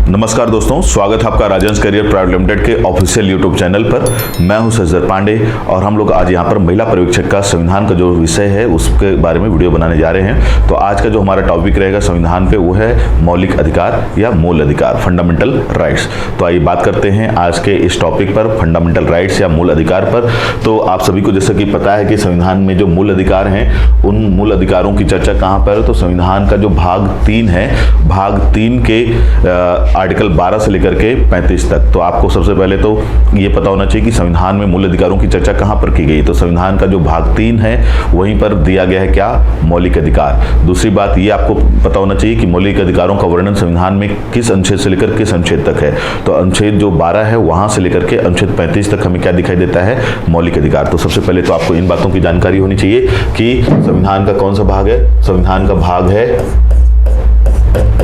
नमस्कार दोस्तों, स्वागत है आपका राजंस करियर प्राइवेट लिमिटेड के ऑफिशियल यूट्यूब चैनल पर। मैं हूं सज्जर पांडे और हम लोग आज यहां पर महिला पर्यवेक्षक का संविधान का जो विषय है उसके बारे में वीडियो बनाने जा रहे हैं। तो आज का जो हमारा टॉपिक रहेगा संविधान पे वो है मौलिक अधिकार या मूल अधिकार, फंडामेंटल राइट्स। तो आइए बात करते हैं आज के इस टॉपिक पर, फंडामेंटल राइट्स या मूल अधिकार पर। तो आप सभी को जैसा कि पता है कि संविधान में जो मूल अधिकार हैं उन मूल अधिकारों की चर्चा कहाँ पर है, तो संविधान का जो भाग 3 है, भाग 3 के आर्टिकल 12 से लेकर के 35 तक। तो आपको सबसे पहले तो ये पता होना चाहिए कि संविधान में मूल अधिकारों की चर्चा कहाँ पर की गई। तो संविधान का जो भाग 3 है वहीं पर दिया गया है क्या, मौलिक अधिकार। दूसरी बात ये आपको पता होना चाहिए कि मौलिक अधिकारों का वर्णन संविधान में किस अनुच्छेद से लेकर किस अनुच्छेद तक है। तो अनुच्छेद जो 12 है वहां से लेकर के अनुच्छेद 35 तक हमें क्या दिखाई देता है, मौलिक अधिकार। तो सबसे पहले तो आपको इन बातों की जानकारी होनी चाहिए कि संविधान का कौन सा भाग है। संविधान का भाग है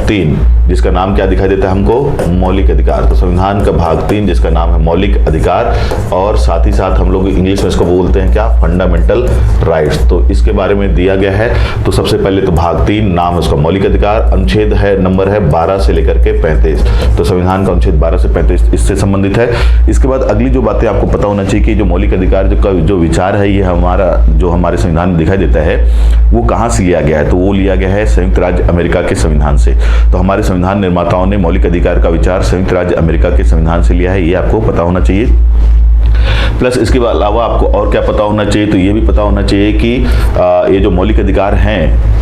3, जिसका नाम क्या दिखाई देता है हमको, मौलिक अधिकार। तो संविधान का भाग 3 जिसका नाम है मौलिक अधिकार, और साथ ही साथ हम लोग इंग्लिश में इसको बोलते हैं क्या, फंडामेंटल राइट्स। तो इसके बारे में दिया गया है। तो सबसे पहले तो भाग 3 नाम है उसका मौलिक अधिकार, अनुच्छेद है नंबर है 12 से लेकर के 35। तो संविधान का अनुच्छेद 12 से 35 इससे संबंधित है। इसके बाद अगली जो बातें आपको पता होना चाहिए कि जो मौलिक अधिकार जो विचार है ये हमारे संविधान में दिखाई देता है वो कहाँ से लिया गया है। तो वो लिया गया है संयुक्त राज्य अमेरिका के संविधान से। तो हमारे संविधान निर्माताओं ने मौलिक अधिकार का विचार संयुक्त राज्य अमेरिका के संविधान से लिया है, ये आपको पता होना चाहिए। प्लस इसके अलावा आपको और क्या पता होना चाहिए, तो ये भी पता होना चाहिए कि ये जो मौलिक अधिकार हैं,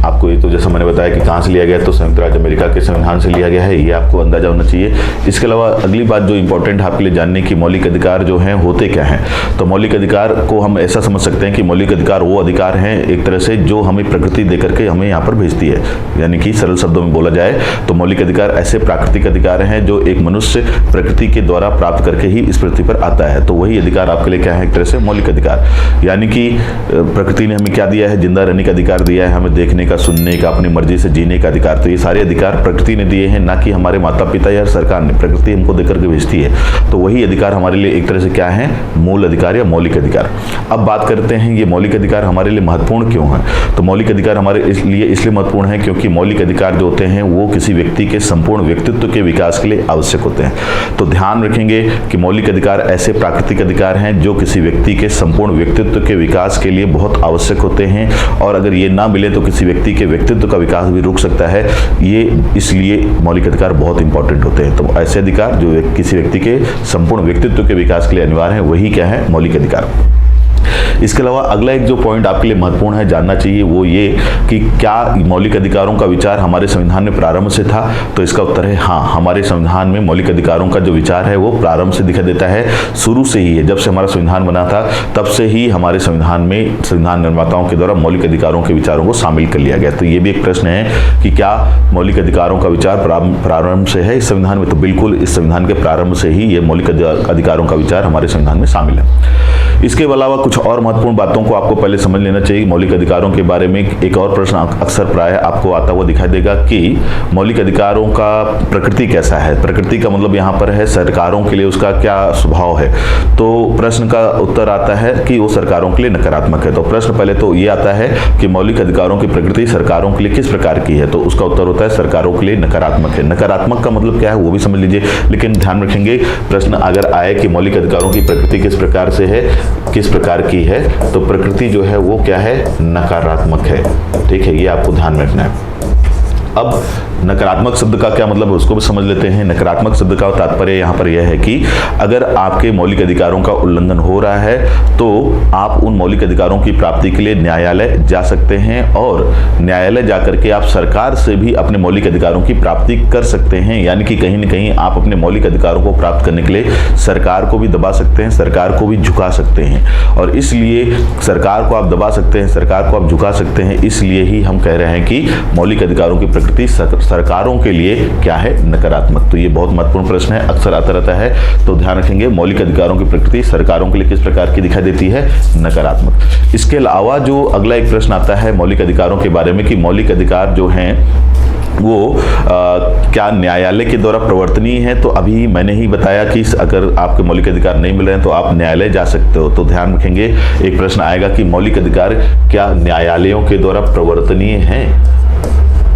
आपको ये तो जैसा मैंने बताया कि कहाँ से लिया गया है, तो संयुक्त राज्य अमेरिका के संविधान से लिया गया है, ये आपको अंदाजा होना चाहिए। इसके अलावा अगली बात जो इंपॉर्टेंट है आपके लिए जानने की, मौलिक अधिकार जो हैं होते क्या हैं। तो मौलिक अधिकार को हम ऐसा समझ सकते हैं कि मौलिक अधिकार वो अधिकार हैं एक तरह से जो हमें प्रकृति दे करके हमें यहाँ पर भेजती है। यानी कि सरल शब्दों में बोला जाए तो मौलिक अधिकार ऐसे प्राकृतिक अधिकार हैं जो एक मनुष्य प्रकृति के द्वारा प्राप्त करके ही इस पृथ्वी पर आता है। तो वही अधिकार आपके लिए क्या है, एक तरह से मौलिक अधिकार। यानी कि प्रकृति ने हमें क्या दिया है, जिंदा रहने का अधिकार दिया है, हमें देखने का, सुनने का, अपनी मर्जी से जीने का अधिकार। तो ये सारे अधिकार प्रकृति ने दिए हैं, ना कि हमारे माता पिता या सरकार ने। प्रकृति हमको देकर के भेजती है। तो वही अधिकार हमारे लिए एक तरह से क्या है, मूल अधिकार या मौलिक अधिकार। अब बात करते हैं ये मौलिक अधिकार हमारे लिए महत्वपूर्ण क्यों है। तो मौलिक अधिकार हमारे लिए इसलिए महत्वपूर्ण है क्योंकि मौलिक अधिकार जो होते हैं वो किसी व्यक्ति के संपूर्ण व्यक्तित्व के विकास के लिए आवश्यक होते हैं। तो ध्यान रखेंगे कि मौलिक अधिकार ऐसे प्राकृतिक अधिकार हैं जो किसी व्यक्ति के संपूर्ण व्यक्तित्व के विकास के लिए बहुत आवश्यक होते हैं, और अगर ये ना मिले तो किसी व्यक्ति के व्यक्तित्व का विकास भी रुक सकता है। ये इसलिए मौलिक अधिकार बहुत इंपॉर्टेंट होते हैं। तो ऐसे अधिकार जो किसी व्यक्ति के संपूर्ण व्यक्तित्व के विकास के लिए अनिवार्य है वही क्या है, मौलिक अधिकार। इसके अलावा अगला एक जो पॉइंट आपके लिए महत्वपूर्ण है जानना चाहिए वो ये कि क्या मौलिक अधिकारों का विचार हमारे संविधान में प्रारंभ से था। तो इसका उत्तर है हाँ, हमारे संविधान में मौलिक अधिकारों का जो विचार है वो प्रारंभ से दिखाई देता है, शुरू से ही है। जब से हमारा संविधान बना था तब से ही हमारे संविधान में संविधान निर्माताओं के द्वारा मौलिक अधिकारों के विचारों को शामिल कर लिया गया। तो ये भी एक प्रश्न है कि क्या मौलिक अधिकारों का विचार प्रारंभ से है इस संविधान में। तो बिल्कुल इस संविधान के प्रारंभ से ही ये मौलिक अधिकारों का विचार हमारे संविधान में शामिल है। इसके अलावा कुछ और महत्वपूर्ण बातों को आपको पहले समझ लेना चाहिए। मौलिक अधिकारों के बारे में एक और प्रश्न अक्सर प्राय आपको आता हुआ दिखाई देगा कि मौलिक अधिकारों का प्रकृति कैसा है। प्रकृति का मतलब यहाँ पर है सरकारों के लिए उसका क्या स्वभाव है। तो प्रश्न का उत्तर आता है कि वो सरकारों के लिए नकारात्मक है। तो प्रश्न पहले तो ये आता है कि मौलिक अधिकारों की प्रकृति सरकारों के लिए किस प्रकार की है। तो उसका उत्तर होता है सरकारों के लिए नकारात्मक है। नकारात्मक का मतलब क्या है वो भी समझ लीजिए, लेकिन ध्यान रखेंगे प्रश्न अगर आए कि मौलिक अधिकारों की प्रकृति किस प्रकार से है, किस प्रकार की है, तो प्रकृति जो है वो क्या है, नकारात्मक है। ठीक है, ये आपको ध्यान में रखना है। अब नकारात्मक शब्द का क्या मतलब है उसको भी समझ लेते हैं। नकारात्मक शब्द का तात्पर्य यहाँ पर यह है कि अगर आपके मौलिक अधिकारों का उल्लंघन हो रहा है तो आप उन मौलिक अधिकारों की प्राप्ति के लिए न्यायालय जा सकते हैं, और न्यायालय जाकर के आप सरकार से भी अपने मौलिक अधिकारों की प्राप्ति कर सकते हैं। यानी कि कहीं न कहीं आप अपने मौलिक अधिकारों को प्राप्त करने के लिए सरकार को भी दबा सकते हैं, सरकार को भी झुका सकते हैं। और इसलिए सरकार को आप दबा सकते हैं, सरकार को आप झुका सकते हैं, इसलिए ही हम कह रहे हैं कि मौलिक अधिकारों की प्रकृति सरकारों के लिए क्या है, नकारात्मक। तो ये बहुत महत्वपूर्ण प्रश्न है, अक्सर आता रहता है। तो ध्यान रखेंगे मौलिक अधिकारों की प्रकृति सरकारों के लिए किस प्रकार की दिखाई देती है, नकारात्मक। इसके अलावा जो अगला एक प्रश्न आता है मौलिक अधिकारों के बारे में कि मौलिक अधिकार जो हैं वो क्या न्यायालय के द्वारा प्रवर्तनीय है। तो अभी मैंने ही बताया कि अगर आपके मौलिक अधिकार नहीं मिल रहे हैं तो आप न्यायालय जा सकते हो। तो ध्यान रखेंगे एक प्रश्न आएगा कि मौलिक अधिकार क्या न्यायालयों के द्वारा प्रवर्तनीय हैं।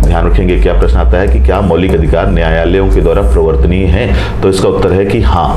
ध्यान रखेंगे क्या प्रश्न आता है कि क्या मौलिक अधिकार न्यायालयों के द्वारा प्रवर्तनीय है, तो इसका उत्तर है कि हाँ,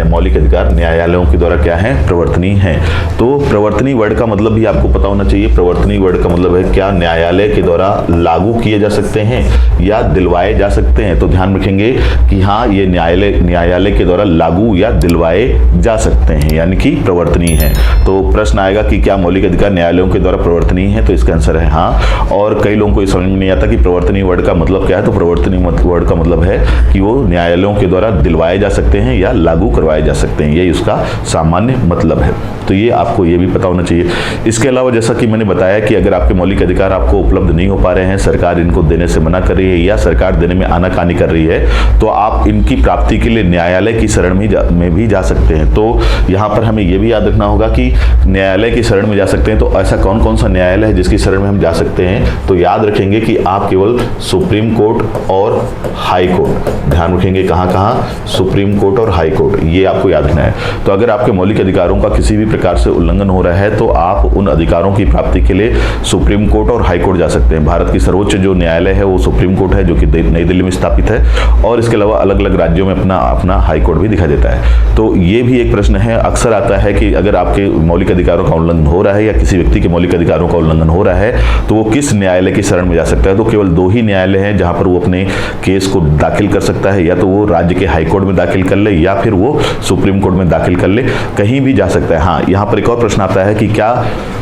मौलिक अधिकार न्यायालयों के द्वारा क्या है, प्रवर्तनीय है। तो प्रवर्तनीय वर्ड का मतलब भी आपको पता होना चाहिए। प्रवर्तनीय वर्ड का मतलब है क्या न्यायालय के द्वारा लागू किए जा सकते हैं या दिलवाए जा सकते हैं। तो ध्यान रखेंगे कि हाँ, ये न्यायालय के द्वारा लागू या दिलवाए जा सकते हैं, यानी कि प्रवर्तनीय है। तो प्रश्न आएगा कि क्या मौलिक अधिकार न्यायालयों के द्वारा प्रवर्तनीय है, तो इसका आंसर है हाँ। और कई लोगों को ये समझ में नहीं आता कि प्रवर्तनीय वर्ड का मतलब क्या है। तो प्रवर्तनीय वर्ड का मतलब है कि वो न्यायालयों के द्वारा दिलवाए जा सकते हैं या लागू करवाए जा सकते हैं, यही उसका सामान्य मतलब है। तो ये आपको ये भी पता होना चाहिए। इसके अलावा जैसा कि मैंने बताया कि अगर आपके मौलिक अधिकार आपको उपलब्ध नहीं हो पा रहे हैं, सरकार इनको देने से मना कर रही है या सरकार देने में आनाकानी कर रही है, तो आप इनकी प्राप्ति के लिए न्यायालय की शरण में भी जा सकते हैं। तो यहाँ पर हमें ये भी याद रखना होगा कि न्यायालय की शरण में जा सकते हैं। तो ऐसा कौन कौन सा न्यायालय है जिसकी शरण में हम जा सकते हैं, तो याद रखेंगे कि आप केवल सुप्रीम कोर्ट और हाई कोर्ट, ध्यान रखेंगे कहाँ कहाँ, सुप्रीम कोर्ट और हाई कोर्ट, ये आपको याद रखना है। तो अगर आपके मौलिक अधिकारों का किसी भी प्रकार से उल्लंघन हो रहा है तो आप उन अधिकारों की प्राप्ति के लिए सुप्रीम कोर्ट और हाई कोर्ट जा सकते हैं। भारत की सर्वोच्च जो न्यायालय है वो सुप्रीम कोर्ट है, जो कि नई दिल्ली में स्थापित है, और इसके अलावा अलग अलग राज्यों में अपना हाई कोर्ट भी दिखाई देता है। तो ये भी एक प्रश्न है, अक्सर आता है कि अगर आपके मौलिक अधिकारों का उल्लंघन हो रहा है या किसी व्यक्ति के मौलिक अधिकारों का उल्लंघन हो रहा है तो वो किस न्यायालय की शरण में जा सकता है। तो केवल दो ही न्यायालय हैं जहां पर वो अपने केस को दाखिल कर सकता है, या तो वो राज्य के हाई कोर्ट में दाखिल कर ले या फिर वो सुप्रीम कोर्ट में दाखिल कर ले, कहीं भी जा सकता है। हाँ, यहाँ पर एक और प्रश्न आता है कि क्या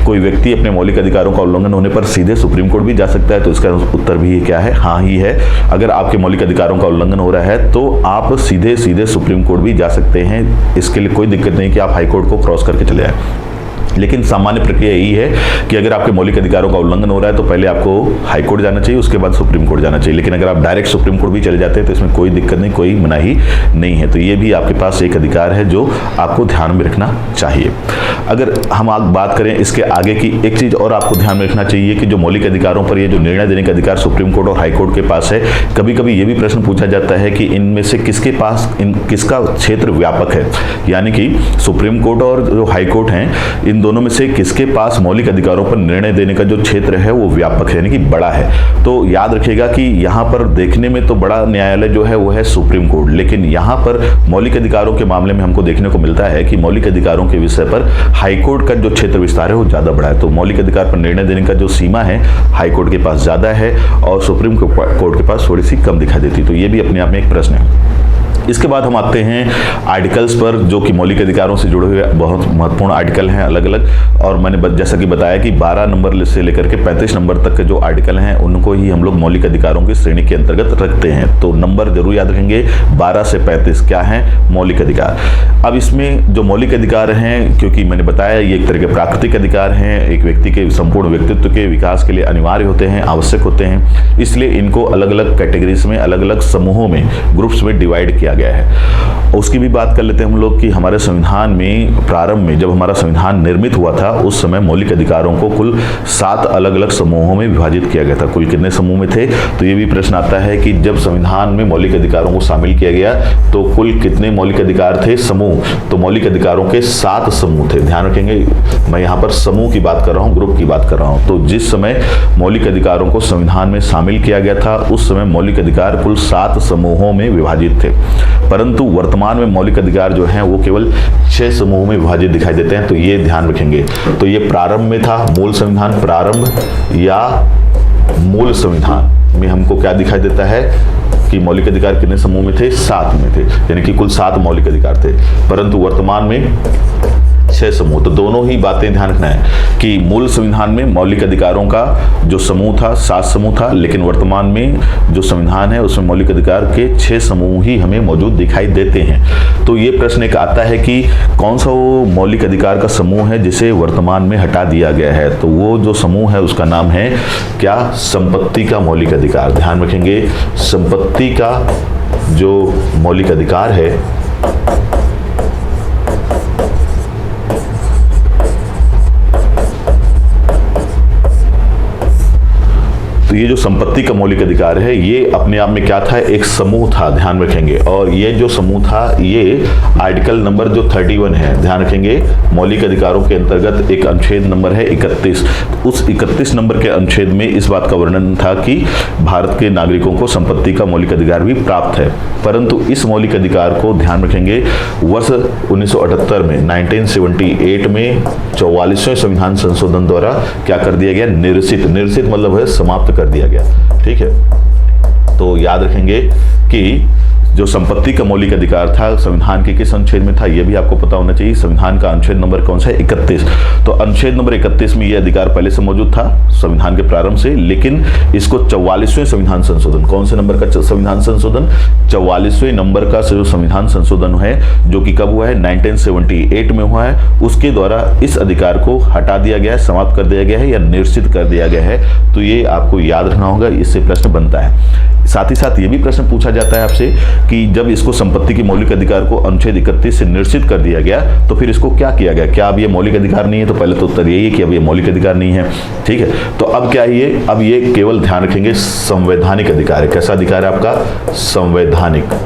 कोई व्यक्ति अपने मौलिक अधिकारों का उल्लंघन होने पर सीधे सुप्रीम कोर्ट भी जा सकता है, तो इसका उत्तर भी क्या है, हाँ ही है। अगर आपके मौलिक अधिकारों का उल्लंघन हो रहा है तो आप सीधे सुप्रीम कोर्ट भी जा सकते हैं। इसके लिए कोई दिक्कत नहीं कि आप हाई कोर्ट को क्रॉस करके चले आए। लेकिन सामान्य प्रक्रिया यही है कि अगर आपके मौलिक अधिकारों का उल्लंघन हो रहा है तो पहले आपको हाई कोर्ट जाना चाहिए, उसके बाद सुप्रीम कोर्ट जाना चाहिए। लेकिन अगर आप डायरेक्ट सुप्रीम कोर्ट भी चले जाते हैं तो इसमें कोई दिक्कत नहीं, कोई मनाही नहीं है। तो ये भी आपके पास एक अधिकार है जो आपको ध्यान में रखना चाहिए। अगर हम बात करें इसके आगे की, एक चीज़ और आपको ध्यान में रखना चाहिए कि जो मौलिक अधिकारों पर ये जो निर्णय देने का अधिकार सुप्रीम कोर्ट और हाई कोर्ट के पास है, कभी कभी ये भी प्रश्न पूछा जाता है कि इनमें से किसके पास किसका क्षेत्र व्यापक है, यानी कि सुप्रीम कोर्ट और जो हाई कोर्ट हैं इन दोनों में से किसके पास मौलिक अधिकारों पर निर्णय देने का जो क्षेत्र है वो व्यापक है, यानी कि बड़ा है। तो याद रखिएगा कि यहाँ पर देखने में तो बड़ा न्यायालय जो है वो है सुप्रीम कोर्ट, लेकिन यहाँ पर मौलिक अधिकारों के मामले में हमको देखने को मिलता है कि मौलिक अधिकारों के विषय पर हाई कोर्ट का जो क्षेत्र विस्तार है वो ज़्यादा बड़ा है। तो मौलिक अधिकार पर निर्णय देने का जो सीमा है हाई कोर्ट के पास ज़्यादा है और सुप्रीम कोर्ट के पास थोड़ी सी कम दिखाई देती। तो ये भी अपने आप में एक प्रश्न है। इसके बाद हम आते हैं आर्टिकल्स पर, जो कि मौलिक अधिकारों से जुड़े हुए बहुत महत्वपूर्ण आर्टिकल हैं अलग अलग। और मैंने जैसा कि बताया कि 12 नंबर से लेकर के 35 नंबर तक के जो आर्टिकल हैं उनको ही हम लोग मौलिक अधिकारों की श्रेणी के अंतर्गत रखते हैं। तो नंबर जरूर याद रखेंगे, 12 से 35 क्या हैं, मौलिक अधिकार। अब इसमें जो मौलिक अधिकार हैं, क्योंकि मैंने बताया ये एक तरह के प्राकृतिक अधिकार हैं, एक व्यक्ति के संपूर्ण व्यक्तित्व के विकास के लिए अनिवार्य होते हैं, आवश्यक होते हैं, इसलिए इनको अलग अलग कैटेगरीज में, अलग अलग समूहों में, ग्रुप्स में डिवाइड किया गया है। उसकी भी बात कर लेते हैं हम लोग कि हमारे संविधान में प्रारंभ में जब हमारा संविधान निर्मित हुआ था उस समय मौलिक अधिकारों को कुल 7 अलग अलग समूहों में विभाजित किया गया था। कुल कितने समूह में थे, तो ये भी प्रश्न आता है कि जब संविधान में मौलिक अधिकारों को शामिल किया गया तो कुल कितने मौलिक अधिकार थे, समूह। तो मौलिक अधिकारों के 7 समूह थे। ध्यान रखेंगे, मैं यहाँ पर समूह की बात कर रहा हूँ, ग्रुप की बात कर रहा हूँ। तो जिस समय मौलिक अधिकारों को संविधान में शामिल किया गया था उस समय मौलिक अधिकार कुल 7 समूहों में विभाजित थे, परंतु वर्तमान में मौलिक अधिकार जो हैं वो केवल 6 समूहों में विभाजित दिखाई देते हैं। तो ये ध्यान रखेंगे। तो ये प्रारंभ में था, मूल संविधान प्रारंभ या मूल संविधान में हमको क्या दिखाई देता है कि मौलिक अधिकार कितने समूह में थे, 7 में थे, यानी कि कुल 7 मौलिक अधिकार थे, परंतु वर्तमान में 6 समूह। तो दोनों ही बातें ध्यान रखना है कि मूल संविधान में मौलिक अधिकारों का जो समूह था 7 समूह था, लेकिन वर्तमान में जो संविधान है उसमें मौलिक अधिकार के 6 समूह ही हमें मौजूद दिखाई देते हैं। तो ये प्रश्न एक आता है कि कौन सा वो मौलिक अधिकार का समूह है जिसे वर्तमान में हटा दिया गया है। तो वो जो समूह है उसका नाम है क्या, संपत्ति का मौलिक अधिकार। ध्यान रखेंगे, संपत्ति का जो मौलिक अधिकार है तो ये जो संपत्ति का मौलिक अधिकार है ये अपने आप में क्या था, एक समूह था, ध्यान रखेंगे। और ये जो समूह था ये आर्टिकल नंबर जो 31 है, ध्यान रखेंगे, मौलिक अधिकारों के अंतर्गत एक अनुच्छेद नंबर है 31। उस 31 नंबर के अनुच्छेद में इस बात का वर्णन था कि भारत के नागरिकों को संपत्ति का मौलिक अधिकार भी प्राप्त है। परंतु इस मौलिक अधिकार को ध्यान रखेंगे वर्ष 1978 में 1978 में 44वें संविधान संशोधन द्वारा क्या कर दिया गया, निरसित मतलब है समाप्त कर दिया गया। ठीक है, तो याद रखेंगे कि जो संपत्ति का मौलिक अधिकार था संविधान के किस अनुच्छेद में था, यह भी आपको पता होना चाहिए। संविधान का अनुच्छेद नंबर कौन सा है, 31। तो अनुच्छेद नंबर 31 में यह अधिकार पहले से मौजूद था संविधान के प्रारंभ से, लेकिन इसको 44वें संविधान संशोधन, कौन से नंबर का संविधान संशोधन, 44वें नंबर का जो संविधान संशोधन है जो कि कब हुआ है, 1978 में हुआ है, उसके द्वारा इस अधिकार को हटा दिया गया है, समाप्त कर दिया गया है या निरसित कर दिया गया है। तो ये आपको याद रखना होगा, इससे प्रश्न बनता है। साथ ही साथ ये भी प्रश्न पूछा जाता है आपसे कि जब इसको संपत्ति के मौलिक अधिकार को अनुच्छेद 31 से निरसित कर दिया गया तो फिर इसको क्या किया गया, क्या अब ये मौलिक अधिकार नहीं है? तो पहले तो उत्तर यही है कि अब ये मौलिक अधिकार नहीं है। ठीक है, तो अब क्या है ये, अब ये केवल ध्यान रखेंगे संवैधानिक अधिकार है। कैसा अधिकार है आपका, संवैधानिक।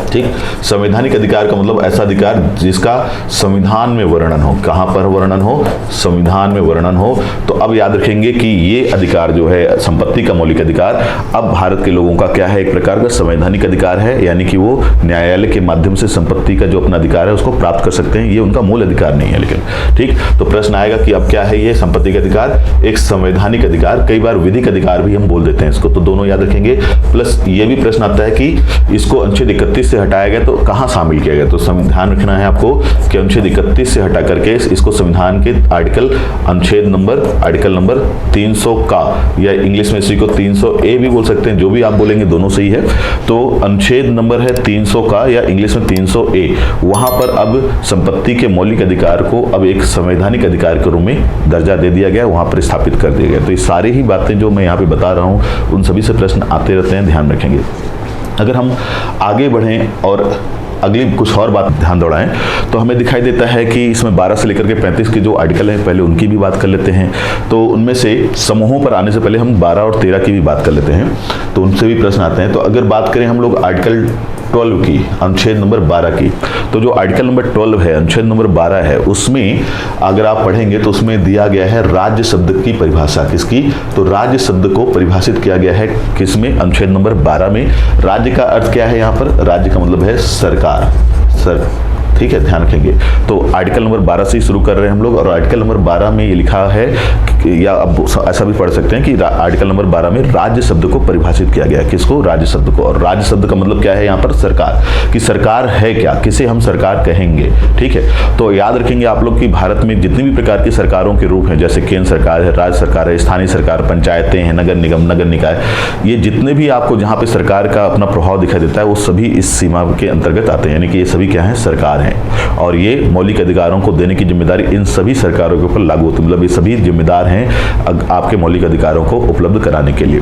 ठीक, संवैधानिक अधिकार का मतलब ऐसा अधिकार जिसका संविधान में वर्णन हो। कहां पर वर्णन हो, संविधान में वर्णन हो। तो अब याद रखेंगे कि ये अधिकार जो है संपत्ति का मौलिक अधिकार अब भारत के लोगों का क्या है, एक प्रकार का संवैधानिक अधिकार है, यानी कि वो न्यायालय के माध्यम से संपत्ति का जो अपना अधिकार है उसको प्राप्त कर सकते हैं। ये उनका मूल अधिकार नहीं है। लेकिन ठीक, तो प्रश्न आएगा कि अब क्या है ये संपत्ति का अधिकार, एक संवैधानिक अधिकार, कई बार विधिक अधिकार भी हम बोल देते हैं इसको, तो दोनों याद रखेंगे। प्लस ये भी प्रश्न आता है कि इसको अनुच्छेद 31 से हटाया गया तो कहां शामिल किया गया, तो संविधान रखना है आपको कि अनुच्छेद 31 से हटा करके इसको संविधान के अनुच्छेद नंबर आर्टिकल नंबर 300 का, या इंग्लिश में इसी को 300A भी बोल सकते हैं, जो भी आप बोलेंगे दोनों सही है। तो अनुच्छेद नंबर है 300 का या इंग्लिश में 300A, वहां पर अब संपत्ति के मौलिक अधिकार को अब एक संवैधानिक अधिकार के रूप में दर्जा दे दिया गया, वहां पर स्थापित कर दिया गया। तो ये सारी ही बातें जो मैं यहाँ पे बता रहा हूँ उन सभी से प्रश्न आते रहते हैं, ध्यान रखेंगे। अगर हम आगे बढ़ें और अगली कुछ और बात ध्यान दौड़ाएं तो हमें दिखाई देता है कि इसमें 12 से लेकर के 35 के जो आर्टिकल हैं पहले उनकी भी बात कर लेते हैं। तो उनमें से समूहों पर आने से पहले हम 12 और 13 की भी बात कर लेते हैं, तो उनसे भी प्रश्न आते हैं। तो अगर बात करें हम लोग आर्टिकल 12 की, अनुच्छेद नंबर 12 की, तो जो आर्टिकल नंबर 12 है, अनुच्छेद नंबर 12 है, उसमें अगर आप पढ़ेंगे तो उसमें दिया गया है राज्य शब्द की परिभाषा। किसकी, तो राज्य शब्द को परिभाषित किया गया है किसमें, अनुच्छेद नंबर 12 में। राज्य का अर्थ क्या है, यहाँ पर राज्य का मतलब है सरकार, ठीक है, ध्यान रखेंगे। तो आर्टिकल नंबर 12 से ही शुरू कर रहे हैं हम लोग, और आर्टिकल नंबर 12 में ये लिखा है, या अब ऐसा भी पढ़ सकते हैं कि आर्टिकल नंबर 12 में राज्य शब्द को परिभाषित किया गया है। किसको, राज्य शब्द को। और राज्य शब्द का मतलब क्या है यहाँ पर, सरकार, कि सरकार है क्या, किसे हम सरकार कहेंगे। ठीक है, तो याद रखेंगे आप लोग कि भारत में जितनी भी प्रकार की सरकारों के रूप हैं, जैसे केंद्र सरकार है, राज्य सरकार है, स्थानीय सरकार, पंचायतें हैं, नगर निगम, नगर निकाय, ये जितने भी आपको जहाँ पे सरकार का अपना प्रभाव दिखाई देता है वो सभी इस सीमा के अंतर्गत आते हैं, यानी कि ये सभी क्या है, सरकार है। और ये मौलिक अधिकारों को देने की जिम्मेदारी इन सभी सरकारों के ऊपर लागू होती है, मतलब ये सभी जिम्मेदार हैं आपके मौलिक अधिकारों को उपलब्ध कराने के लिए।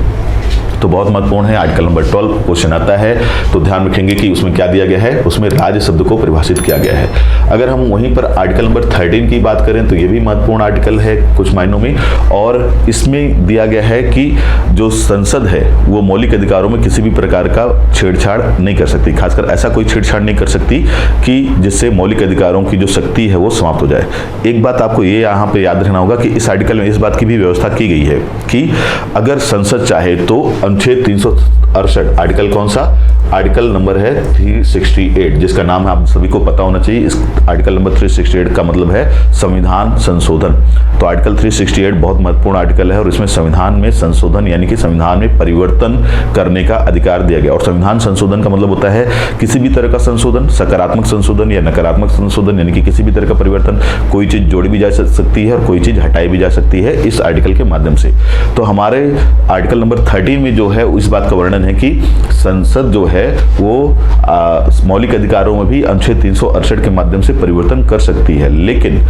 तो बहुत महत्वपूर्ण है। आर्टिकल नंबर 12 क्वेश्चन आता है तो ध्यान रखेंगे कि उसमें क्या दिया गया है, उसमें राज्य शब्द को परिभाषित किया गया है। अगर हम वहीं पर आर्टिकल नंबर 13 की बात करें तो ये भी महत्वपूर्ण आर्टिकल है कुछ मायनों में, और इसमें दिया गया है कि जो संसद है वो मौलिक अधिकारों में किसी भी प्रकार का छेड़छाड़ नहीं कर सकती, खासकर ऐसा कोई छेड़छाड़ नहीं कर सकती कि जिससे मौलिक अधिकारोों की जो शक्ति है वो समाप्त हो जाए। एक बात आपको ये यहाँ पे याद रखना होगा कि इस आर्टिकल में इस बात की भी व्यवस्था की गई है कि अगर संसद चाहे तो अनुच्छेद 368, आर्टिकल कौन सा, आर्टिकल नंबर है 368, जिसका नाम है आप सभी को पता होना चाहिए। इस आर्टिकल नंबर 368 का मतलब है संविधान संशोधन। तो आर्टिकल 368 बहुत महत्वपूर्ण आर्टिकल है और इसमें संविधान में संशोधन यानी कि संविधान में परिवर्तन करने का अधिकार दिया गया। और संविधान संशोधन का मतलब होता है किसी भी तरह का संशोधन, सकारात्मक संशोधन या नकारात्मक संशोधन, यानी कि किसी भी तरह का परिवर्तन, कोई चीज जोड़ी भी जा सकती है और कोई चीज हटाई भी जा सकती है इस आर्टिकल के माध्यम से। तो हमारे आर्टिकल नंबर 13 में जो है इस बात का वर्णन है कि संसद जो है है वो मौलिक अधिकारों में भी अनुच्छेद 368 के माध्यम से परिवर्तन कर सकती है। लेकिन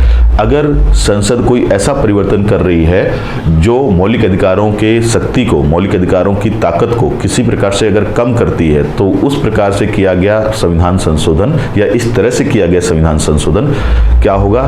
अगर संसद कोई ऐसा परिवर्तन कर रही है जो मौलिक अधिकारों के शक्ति को, मौलिक अधिकारों की ताकत को किसी प्रकार से अगर कम करती है, तो उस प्रकार से किया गया संविधान संशोधन या इस तरह से किया गया संविधान संशोधन क्या होगा?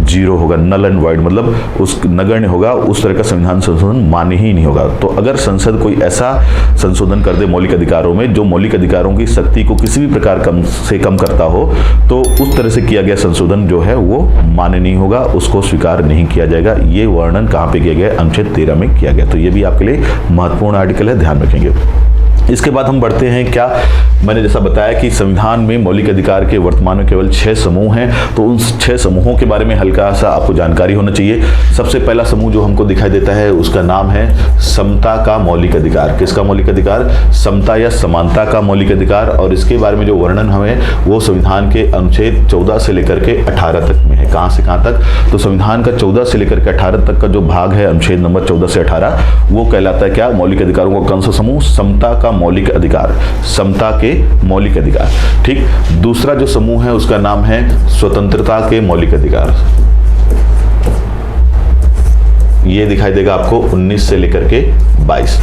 जीरो होगा, नल एंड वॉइड, मतलब उस नगण्य होगा, उस तरह का संविधान संशोधन मान्य ही नहीं होगा। तो अगर संसद कोई ऐसा संशोधन कर दे मौलिक अधिकारों में जो मौलिक अधिकारों की शक्ति को किसी भी प्रकार कम से कम करता हो, तो उस तरह से किया गया संशोधन जो है वो मान्य नहीं होगा, उसको स्वीकार नहीं किया जाएगा। ये वर्णन कहाँ पे किया गया? अनुच्छेद 13 में किया गया। तो ये भी आपके लिए महत्वपूर्ण आर्टिकल है, ध्यान रखेंगे। इसके बाद हम बढ़ते हैं, क्या मैंने जैसा बताया कि संविधान में मौलिक अधिकार के वर्तमान में केवल 6 समूह हैं, तो उन 6 समूहों के बारे में हल्का सा आपको जानकारी होना चाहिए। सबसे पहला समूह जो हमको दिखाई देता है उसका नाम है समता का मौलिक अधिकार। किसका मौलिक अधिकार? समता या समानता का मौलिक अधिकार। और इसके बारे में जो वर्णन हमें वो संविधान के अनुच्छेद 14 से लेकर के 18 तक में है। कहाँ से कहाँ तक? तो संविधान का 14 से लेकर के 18 तक का जो भाग है, अनुच्छेद नंबर 14 से 18, वो कहलाता है क्या? मौलिक अधिकारों का कौन सा समूह? समता का मौलिक अधिकार, समता के मौलिक अधिकार। ठीक। दूसरा जो समूह है उसका नाम है स्वतंत्रता के मौलिक अधिकार। ये दिखाई देगा आपको 19 से लेकर के 22।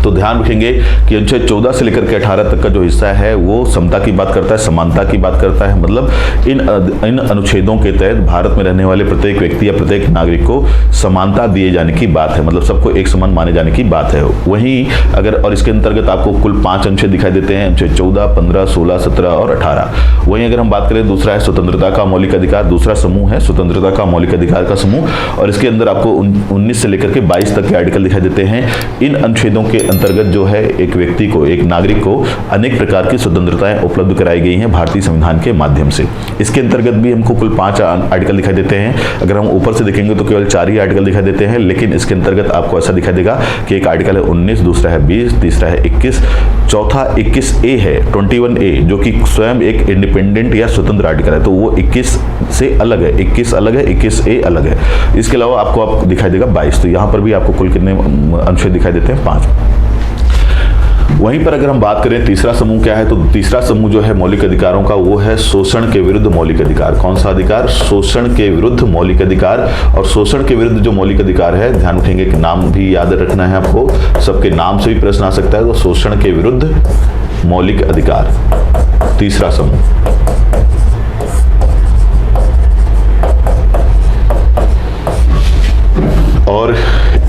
तो ध्यान रखेंगे कि अनुच्छेद 14 से लेकर के 18 तक का जो हिस्सा है वो समता की बात करता है, समानता की बात करता है। मतलब इन अनुच्छेदों के तहत भारत में रहने वाले प्रत्येक व्यक्ति या प्रत्येक नागरिक को समानता दिए जाने की बात है, मतलब सबको एक समान माने जाने की बात है। वहीं अगर, और इसके अंतर्गत आपको कुल 5 अनुच्छेद दिखाई देते हैं, अनुच्छेद 14, 15, 16, 17 और 18। वहीं अगर हम बात करें, दूसरा है स्वतंत्रता का मौलिक अधिकार, दूसरा समूह है स्वतंत्रता का मौलिक अधिकार का समूह, और इसके अंदर आपको 19 से लेकर के 22 तक के आर्टिकल दिखाई देते हैं। इन अनुच्छेदों के अंतर्गत जो है एक व्यक्ति को, एक नागरिक को अनेक प्रकार की स्वतंत्रताएं उपलब्ध कराई गई हैं भारतीय संविधान के माध्यम से। इसके अंतर्गत भी हमको कुल 5 आर्टिकल दिखाई देते हैं। अगर हम ऊपर से देखेंगे तो केवल 4 ही आर्टिकल दिखाई देते हैं, लेकिन इसके अंतर्गत आपको ऐसा दिखाई देगा कि एक आर्टिकल है 19, दूसरा है 20, तीसरा है 21, चौथा 21A है, 21A, जो कि स्वयं एक इंडिपेंडेंट या स्वतंत्र आर्टिकल है, तो वो 21 से अलग है, 21 अलग है, 21A अलग है। इसके अलावा आपको दिखाई देगा 22। तो यहाँ पर भी आपको कुल कितने अनुच्छेद दिखाई देते हैं? 5। वहीं पर अगर हम बात करें तीसरा समूह क्या है, तो तीसरा समूह जो है मौलिक अधिकारों का वो है शोषण के विरुद्ध मौलिक अधिकार। कौन सा अधिकार? शोषण के विरुद्ध मौलिक अधिकार। और शोषण के विरुद्ध जो मौलिक अधिकार है, ध्यान रखेंगे कि नाम भी याद रखना है आपको, सबके नाम से भी प्रश्न आ सकता है। तो शोषण के विरुद्ध मौलिक अधिकार, तीसरा समूह। और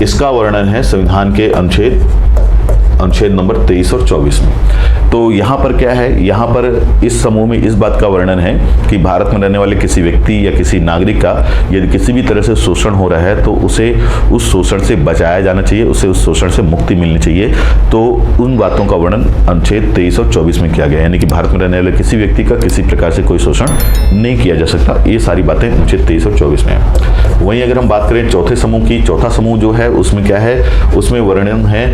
इसका वर्णन है संविधान के अनुच्छेद नंबर 23 और 24 में। तो यहाँ पर क्या है? यहाँ पर इस समूह में इस बात का वर्णन है कि भारत में रहने वाले किसी व्यक्ति या किसी नागरिक का यदि किसी भी तरह से शोषण हो रहा है तो उसे उस शोषण से बचाया जाना चाहिए, उसे उस शोषण से मुक्ति मिलनी चाहिए। तो उन बातों का वर्णन अनुच्छेद 23 और 24 में किया गया है, यानी कि भारत में रहने वाले किसी व्यक्ति का किसी प्रकार से कोई शोषण नहीं किया जा सकता। ये सारी बातें अनुच्छेद 23 और 24 में है। वहीं अगर हम बात करें चौथे समूह की, चौथा समूह जो है उसमें क्या है? उसमें वर्णन है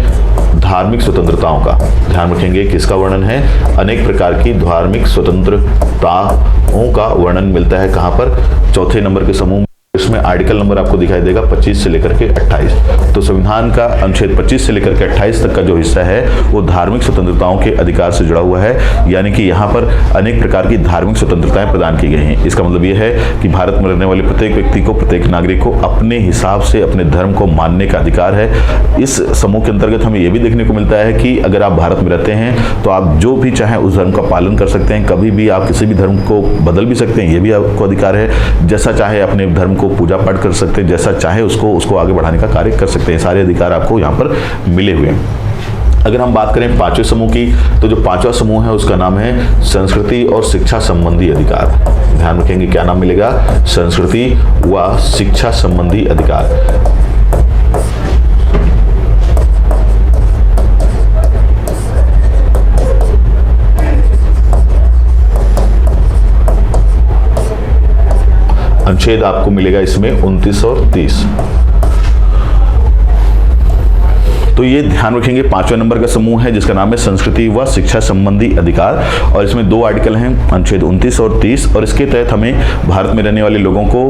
धार्मिक स्वतंत्रताओं का। ध्यान रखेंगे किसका वर्णन है? अनेक प्रकार की धार्मिक स्वतंत्रताओं का वर्णन मिलता है। कहां पर? चौथे नंबर के समूह। इसमें आर्टिकल नंबर आपको दिखाई देगा 25 से लेकर के 28। तो संविधान का अनुच्छेद 25 से लेकर के 28 तक का जो हिस्सा है वो धार्मिक स्वतंत्रताओं के अधिकार से जुड़ा हुआ है, यानी कि यहाँ पर अनेक प्रकार की धार्मिक स्वतंत्रताएं प्रदान की गई हैं। इसका मतलब ये है कि भारत में रहने वाले प्रत्येक व्यक्ति को, प्रत्येक नागरिक को अपने हिसाब से अपने धर्म को मानने का अधिकार है। इस समूह के अंतर्गत हमें यह भी देखने को मिलता है कि अगर आप भारत में रहते हैं तो आप जो भी चाहें उस धर्म का पालन कर सकते हैं, कभी भी आप किसी भी धर्म को बदल भी सकते हैं, ये भी आपको अधिकार है। जैसा चाहे अपने धर्म को पूजा पाठ कर सकते हैं, जैसा चाहे उसको आगे बढ़ाने का कार्य कर सकते हैं। सारे अधिकार आपको यहाँ पर मिले हुए हैं। अगर हम बात करें 5वें समूह की, तो जो 5वां समूह है उसका नाम है संस्कृति और शिक्षा संबंधी अधिकार। ध्यान रखेंगे क्या नाम मिलेगा? संस्कृति व शिक्षा संबंधी अधिकार। अनुच्छेद आपको मिलेगा इसमें 29 और 30। तो ये ध्यान रखेंगे 5वें नंबर का समूह है जिसका नाम है संस्कृति व शिक्षा संबंधी अधिकार, और इसमें 2 आर्टिकल हैं, अनुच्छेद 29 और 30, और इसके तहत हमें भारत में रहने वाले लोगों को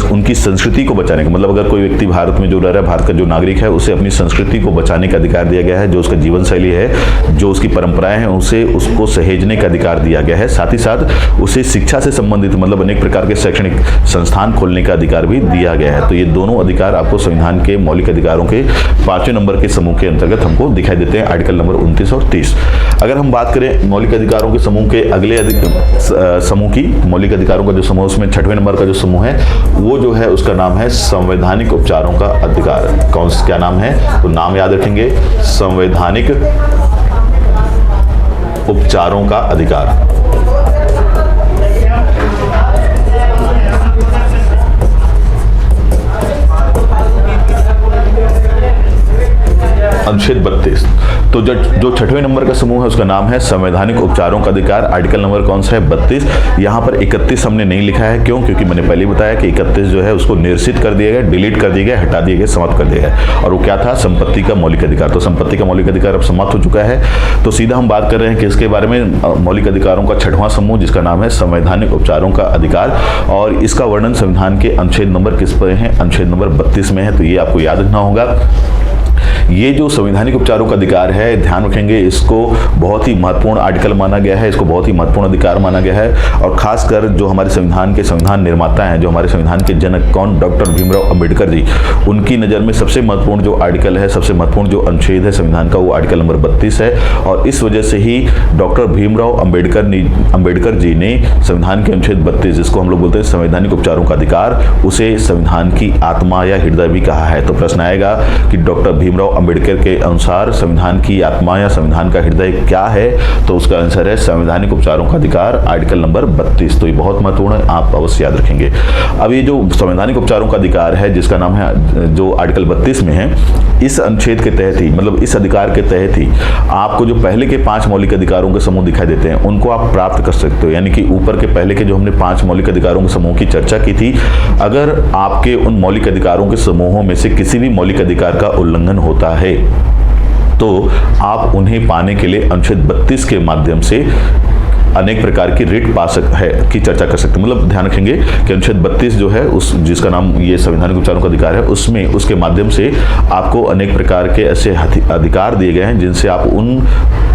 उनकी संस्कृति को बचाने का, मतलब अगर कोई व्यक्ति भारत में जो रह रहा है, भारत का जो नागरिक है, उसे अपनी संस्कृति को बचाने का अधिकार दिया गया है। जो उसका जीवन शैली है, जो उसकी परंपराएं हैं, उसे उसको सहेजने का अधिकार दिया गया है। साथ ही साथ उसे शिक्षा से संबंधित, मतलब अनेक प्रकार के शैक्षणिक संस्थान खोलने का अधिकार भी दिया गया है। तो ये दोनों अधिकार आपको संविधान के मौलिक अधिकारों के 5वें नंबर के समूह के अंतर्गत हमको दिखाई देते हैं, आर्टिकल नंबर 29 और 30। अगर हम बात करें मौलिक अधिकारों के समूह के अगले समूह की, मौलिक अधिकारों का जो समूह, उसमें 6वें नंबर का जो समूह है वो जो है उसका नाम है संवैधानिक उपचारों का अधिकार। क्या नाम है? तो नाम याद रखेंगे, संवैधानिक उपचारों का अधिकार। अनुच्छेद 32। तो जो 6वें नंबर का समूह है उसका नाम है संवैधानिक उपचारों का अधिकार। आर्टिकल नंबर कौन सा है? 32। यहाँ पर 31 हमने नहीं लिखा है, क्यों? क्योंकि मैंने पहले ही बताया कि 31 जो है उसको निरसित कर दिया गया, डिलीट कर दिया गया, हटा दिया गया, समाप्त कर दिया गया, और वो क्या था? संपत्ति का मौलिक अधिकार। तो संपत्ति का मौलिक अधिकार अब समाप्त हो चुका है। तो सीधा हम बात कर रहे हैं किसके बारे में? मौलिक अधिकारों का 6वां समूह जिसका नाम है संवैधानिक उपचारों का अधिकार, और इसका वर्णन संविधान के अनुच्छेद नंबर किस पर है? अनुच्छेद नंबर 32 में है। तो ये आपको याद रखना होगा। ये जो संवैधानिक उपचारों का अधिकार है, ध्यान रखेंगे, इसको बहुत ही महत्वपूर्ण आर्टिकल माना गया है, इसको बहुत ही महत्वपूर्ण अधिकार माना गया है। और खासकर जो हमारे संविधान के संविधान निर्माता हैं, जो हमारे संविधान के जनक कौन? डॉक्टर भीमराव अंबेडकर जी, उनकी नज़र में सबसे महत्वपूर्ण जो आर्टिकल है, सबसे महत्वपूर्ण जो अनुच्छेद है संविधान का, वो आर्टिकल नंबर 32 है। और इस वजह से ही डॉक्टर भीमराव अंबेडकर जी ने संविधान के अनुच्छेद 32, जिसको हम लोग बोलते हैं संवैधानिक उपचारों का अधिकार, उसे संविधान की आत्मा या हृदय भी कहा है। तो प्रश्न आएगा कि डॉक्टर भीमराव अंबेडकर के अनुसार संविधान की आत्मा या संविधान का हृदय क्या है? तो उसका आंसर है संवैधानिक उपचारों का अधिकार, आर्टिकल नंबर 32। तो ये बहुत महत्वपूर्ण है, आप अवश्य याद रखेंगे। अब ये जो संवैधानिक उपचारों का अधिकार है जिसका नाम है, जो आर्टिकल 32 में है, इस अनुच्छेद के तहत ही, मतलब इस अधिकार के तहत ही आपको जो पहले के 5 मौलिक अधिकारों के समूह दिखाई देते हैं उनको आप प्राप्त कर सकते हो। यानी कि ऊपर के पहले के जो हमने 5 मौलिक अधिकारों के समूह की चर्चा की थी, अगर आपके उन मौलिक अधिकारों के समूहों में से किसी भी मौलिक अधिकार का उल्लंघन होता है तो आप उन्हें पाने के लिए अनुच्छेद 32 के माध्यम से अनेक प्रकार की रिट की चर्चा कर सकते हैं। मतलब ध्यान रखेंगे कि अनुच्छेद 32 जो है, उस जिसका नाम ये संवैधानिक उपचारों का अधिकार है, उसमें उसके माध्यम से आपको अनेक प्रकार के ऐसे अधिकार दिए गए हैं जिनसे आप उन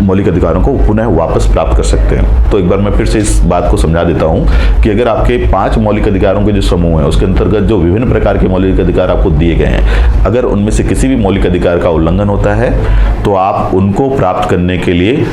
मौलिक अधिकारों को पुनः वापस प्राप्त कर सकते हैं। तो एक बार मैं फिर से इस बात को समझा देता हूं कि अगर आपके 5 मौलिक अधिकारों के जो समूह है उसके अंतर्गत जो विभिन्न प्रकार के मौलिक अधिकार आपको दिए गए हैं, अगर उनमें से किसी भी मौलिक अधिकार का उल्लंघन होता है तो आप उनको प्राप्त करने के लिए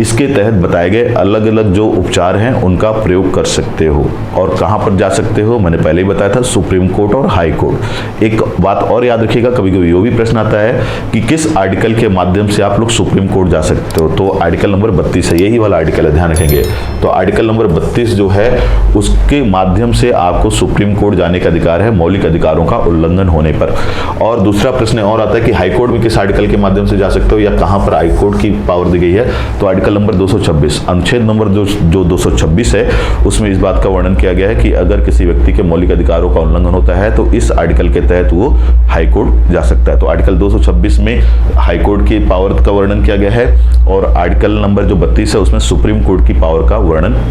इसके तहत बताए गए अलग अलग जो उपचार हैं उनका प्रयोग कर सकते हो। और कहां पर जा सकते हो? मैंने पहले ही बताया था, सुप्रीम कोर्ट और हाई कोर्ट। एक बात और याद रखिएगा, कभी कभी ये भी प्रश्न आता है कि किस आर्टिकल के माध्यम से आप लोग सुप्रीम कोर्ट जा सकते हो। तो आर्टिकल नंबर 32 है, यही वाला आर्टिकल है, ध्यान रखेंगे। तो आर्टिकल नंबर 32 जो है उसके माध्यम से आपको सुप्रीम कोर्ट जाने का अधिकार है मौलिक अधिकारों का उल्लंघन होने पर। और दूसरा प्रश्न और आता है कि हाई कोर्ट में किस आर्टिकल के माध्यम से जा सकते हो या कहां पर हाई कोर्ट की पावर दी गई है? तो आर्टिकल नंबर 226, अनुच्छेद नंबर जो 226 है, उसमें इस बात का वर्णन किया गया है कि अगर किसी व्यक्ति के मौलिक अधिकारों का उल्लंघन होता है तो इस आर्टिकल के तहत वो हाई कोर्ट जा सकता है। तो आर्टिकल 226 में हाई कोर्ट की पावर का वर्णन किया गया है और आर्टिकल नंबर जो 32 है उसमें सुप्रीम कोर्ट की पावर का वर्णन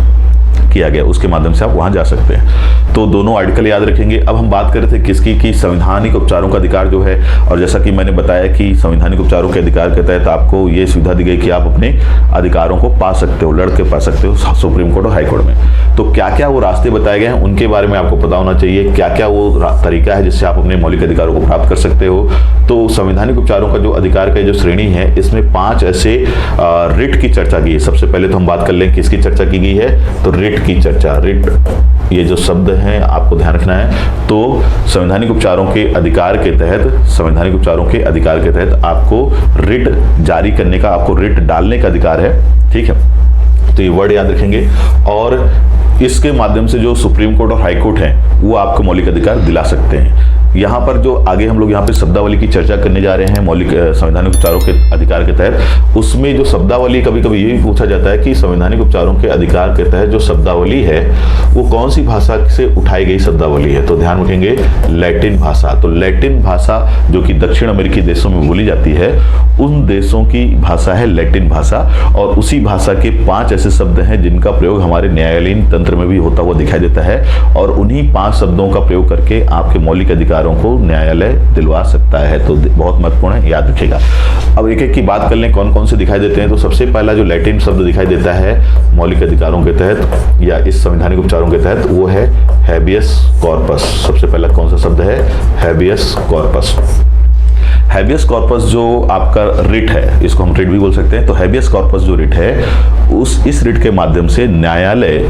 किया गया, उसके माध्यम से आप वहां जा सकते हैं। तो दोनों आर्टिकल याद रखेंगे। अब हम बात कर रहे थे किसकी की संवैधानिक उपचारों का अधिकार जो है, और जैसा कि मैंने बताया कि संवैधानिक उपचारों के अधिकार के तहत आपको ये सुविधा दी गई कि आप अपने अधिकारों को पा सकते हो, लड़ के पा सकते हो सुप्रीम कोर्ट और हाई कोर्ट में। तो क्या क्या वो रास्ते बताए गए हैं उनके बारे में आपको पता होना चाहिए, क्या क्या वो तरीका है जिससे आप अपने मौलिक अधिकारों को प्राप्त कर सकते हो। तो संवैधानिक उपचारों का जो अधिकार का जो श्रेणी है, इसमें 5 ऐसे रिट की चर्चा की है। सबसे पहले तो हम बात कर लें किसकी चर्चा की गई है, तो रिट की चर्चा। रिट ये जो शब्द हैं आपको ध्यान रखना है। तो संवैधानिक उपचारों के अधिकार के तहत आपको रिट जारी करने का, आपको रिट डालने का अधिकार है, ठीक है। तो ये वर्ड याद रखेंगे। और इसके माध्यम से जो सुप्रीम कोर्ट और हाई कोर्ट हैं वो आपको मौलिक अधिकार दिला सकते हैं। यहाँ पर जो आगे हम लोग यहाँ पे शब्दावली की चर्चा करने जा रहे हैं मौलिक संवैधानिक उपचारों के अधिकार के तहत, उसमें जो शब्दावली कभी कभी ये भी पूछा जाता है कि संवैधानिक उपचारों के अधिकार के तहत जो शब्दावली है वो कौन सी भाषा से उठाई गई शब्दावली है। तो ध्यान रखेंगे लैटिन भाषा। तो लैटिन भाषा जो कि दक्षिण अमेरिकी देशों में बोली जाती है, उन देशों की भाषा है लैटिन भाषा, और उसी भाषा के 5 ऐसे शब्द हैं जिनका प्रयोग हमारे न्यायालयीन तंत्र में भी होता हुआ दिखाई देता है, और उन्हीं 5 शब्दों का प्रयोग करके आपके मौलिक अधिकारों को न्यायालय दिलवा सकता है। तो बहुत महत्वपूर्ण है, याद रखिएगा। अब एक एक की बात कर लें कौन कौन से दिखाई देते हैं। तो सबसे पहला जो लैटिन शब्द दिखाई देता है मौलिक अधिकारों के तहत या इस संवैधानिक उपचारों के तहत, वो है हैबियस कॉर्पस। सबसे पहला कौन सा शब्द है? Habeas corpus. हैबियस कॉर्पस जो आपका रिट है, इसको हम रिट भी बोल सकते हैं। तो हैबियस कॉर्पस जो रिट है, इस रिट के माध्यम से न्यायालय